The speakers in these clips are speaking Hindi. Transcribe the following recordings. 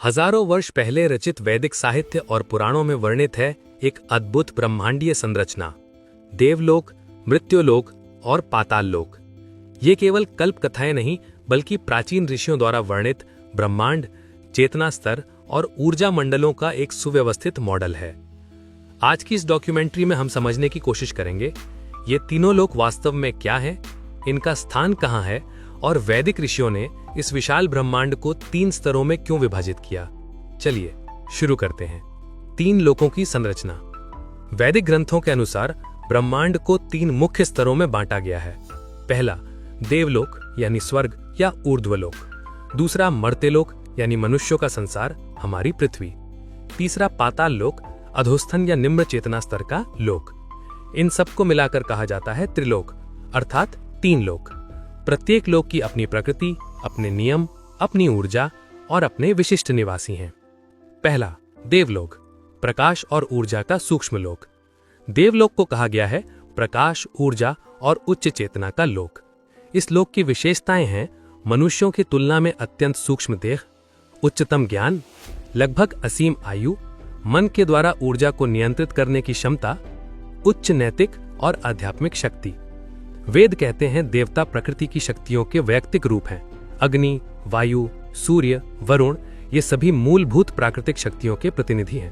हजारों वर्ष पहले रचित वैदिक साहित्य और पुराणों में वर्णित है एक अद्भुत ब्रह्मांडीय संरचना, देवलोक, मृत्युलोक और पाताल लोक। ये केवल कल्प कथाएं नहीं बल्कि प्राचीन ऋषियों द्वारा वर्णित ब्रह्मांड, चेतना स्तर और ऊर्जा मंडलों का एक सुव्यवस्थित मॉडल है। आज की इस डॉक्यूमेंट्री में हम समझने की कोशिश करेंगे ये तीनों लोक वास्तव में क्या हैं, इनका स्थान कहाँ है और वैदिक ऋषियों ने इस विशाल ब्रह्मांड को 3 स्तरों में क्यों विभाजित किया। चलिए शुरू करते हैं। 3 लोकों की संरचना। वैदिक ग्रंथों के अनुसार ब्रह्मांड को 3 मुख्य स्तरों में बांटा गया है। पहला देवलोक यानी स्वर्ग या ऊर्ध्वलोक, दूसरा मर्त्यलोक यानी मनुष्यों का संसार, हमारी पृथ्वी, तीसरा पाताल लोक, अधोस्थन या निम्न चेतना स्तर का लोक। इन सबको मिलाकर कहा जाता है त्रिलोक, अर्थात 3 लोक। प्रत्येक लोक की अपनी प्रकृति, अपने नियम, अपनी ऊर्जा और अपने विशिष्ट निवासी हैं। पहला देवलोक, प्रकाश और ऊर्जा का सूक्ष्म लोक। देवलोक को कहा गया है प्रकाश, ऊर्जा और उच्च चेतना का लोक। इस लोक की विशेषताएं हैं मनुष्यों की तुलना में अत्यंत सूक्ष्म देह, उच्चतम ज्ञान, लगभग असीम आयु, मन के द्वारा ऊर्जा को नियंत्रित करने की क्षमता, उच्च नैतिक और आध्यात्मिक शक्ति। वेद कहते हैं देवता प्रकृति की शक्तियों के वैयक्तिक रूप हैं। अग्नि, वायु, सूर्य, वरुण ये सभी मूलभूत प्राकृतिक शक्तियों के प्रतिनिधि हैं।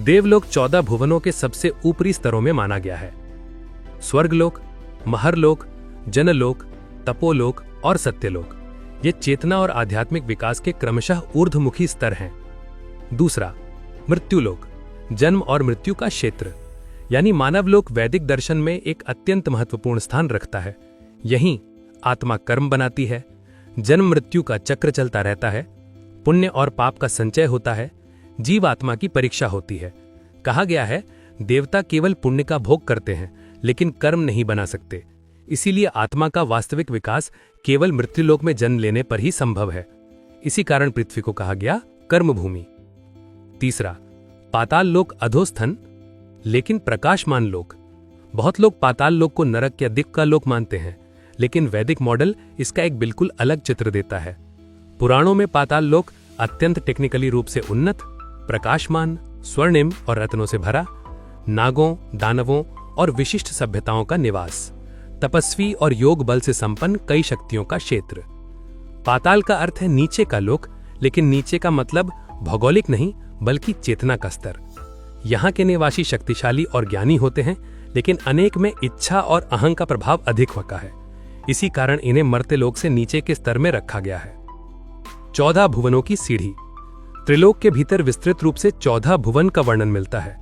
देवलोक 14 भुवनों के सबसे ऊपरी स्तरों में माना गया है। स्वर्गलोक, महरलोक, जनलोक, तपोलोक और सत्यलोक ये चेतना और आध्यात्मिक विकास के क्रमशः ऊर्ध्वमुखी स्तर हैं। दूसरा मृत्युलोक, जन्म और मृत्यु का क्षेत्र, यानी मानवलोक वैदिक दर्शन में एक अत्यंत महत्वपूर्ण स्थान रखता है। यहीं आत्मा कर्म बनाती है, जन्म मृत्यु का चक्र चलता रहता है, पुण्य और पाप का संचय होता है, जीव आत्मा की परीक्षा होती है। कहा गया है देवता केवल पुण्य का भोग करते हैं लेकिन कर्म नहीं बना सकते। इसीलिए आत्मा का वास्तविक विकास केवल मृत्युलोक में जन्म लेने पर ही संभव है। इसी कारण पृथ्वी को कहा गया कर्म भूमि। तीसरा पाताल लोक, अधोस्थन लेकिन प्रकाशमान लोक। बहुत लोग पाताल लोक को नरक या दिक् का लोक मानते हैं, लेकिन वैदिक मॉडल इसका एक बिल्कुल अलग चित्र देता है। पुराणों में पाताल लोक अत्यंत टेक्निकली रूप से उन्नत, प्रकाशमान, स्वर्णिम और रत्नों से भरा, नागों, दानवों और विशिष्ट सभ्यताओं का निवास, तपस्वी और योग बल से संपन्न कई शक्तियों का क्षेत्र। पाताल का अर्थ है नीचे का लोक, लेकिन नीचे का मतलब भौगोलिक नहीं बल्कि चेतना का स्तर। यहाँ के निवासी शक्तिशाली और ज्ञानी होते हैं, लेकिन अनेक में इच्छा और अहंग का प्रभाव अधिक होता है। इसी कारण इन्हें मर्त्यलोक से नीचे के स्तर में रखा गया है। 14 भुवनों की सीढ़ी। त्रिलोक के भीतर विस्तृत रूप से 14 भुवन का वर्णन मिलता है।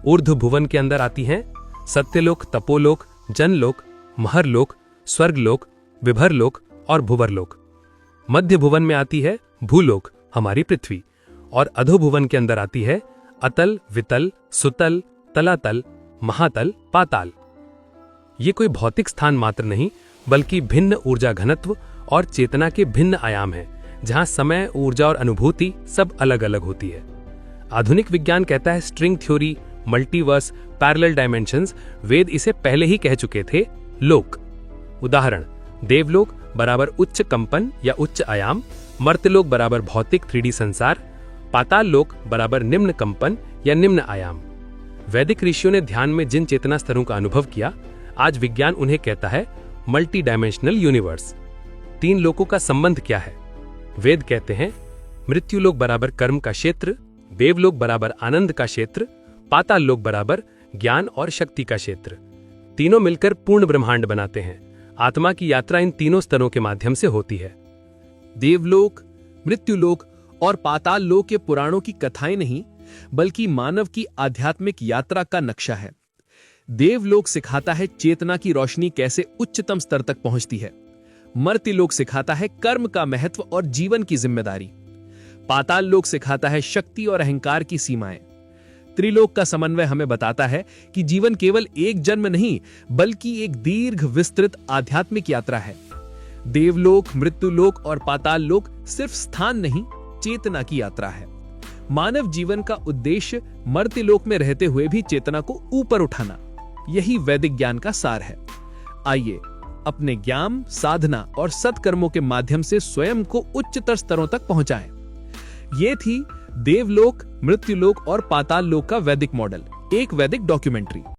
ऊर्ध्व भुवन के अंदर आती हैं सत्यलोक, तपोलोक, जनलोक, महरलोक, स्वर्गलोक, विभरलोक और भुवरलोक। मध्य भुवन में आती है भूलोक, हमारी पृथ्वी, और अधोभुवन के अंदर आती है अतल, वितल, सुतल, तलातल, महातल, पाताल। ये कोई भौतिक स्थान मात्र नहीं बल्कि भिन्न ऊर्जा घनत्व और चेतना के भिन्न आयाम हैं, जहां समय, ऊर्जा और अनुभूति सब अलग अलग होती है। आधुनिक विज्ञान कहता है string theory, multiverse, parallel dimensions. Veda इसे पहले ही कह चुके थे। लोक उदाहरण देवलोक बराबर उच्च कंपन या उच्च आयाम, मर्त्यलोक बराबर भौतिक 3D संसार, पाताल लोक बराबर निम्न कंपन या निम्न आयाम। वैदिक ऋषियों ने ध्यान में जिन चेतना स्तरों का अनुभव किया, आज विज्ञान उन्हें कहता है मल्टी डायमेंशनल यूनिवर्स। 3 लोकों का संबंध क्या है? वेद कहते हैं मृत्युलोक बराबर कर्म का क्षेत्र, देवलोक बराबर आनंद का क्षेत्र, पाताल लोक बराबर ज्ञान और शक्ति का क्षेत्र। तीनों मिलकर पूर्ण ब्रह्मांड बनाते हैं। आत्मा की यात्रा इन तीनों स्तरों के माध्यम से होती है। देवलोक, मृत्युलोक और पाताल लोक के पुराणों की कथाएं नहीं बल्कि मानव की आध्यात्मिक यात्रा का नक्शा है। देवलोक सिखाता है चेतना की रोशनी कैसे उच्चतम स्तर तक पहुंचती है। मर्त्यलोक सिखाता है कर्म का महत्व और जीवन की जिम्मेदारी। पाताल लोक सिखाता है शक्ति और अहंकार की सीमाएं। त्रिलोक का समन्वय हमें बताता है कि जीवन केवल एक जन्म नहीं बल्कि एक दीर्घ विस्तृत आध्यात्मिक यात्रा है। देवलोक, मृत्युलोक और पाताल लोक सिर्फ स्थान नहीं, चेतना की यात्रा है। मानव जीवन का उद्देश्य मर्त्यलोक में रहते हुए भी चेतना को ऊपर उठाना, यही वैदिक ज्ञान का सार है। आइए अपने ज्ञान, साधना और सत्कर्मों के माध्यम से स्वयं को उच्चतर स्तरों तक पहुंचाएं। ये थी देवलोक, मृत्युलोक और पाताल लोक का वैदिक मॉडल, एक वैदिक डॉक्यूमेंट्री।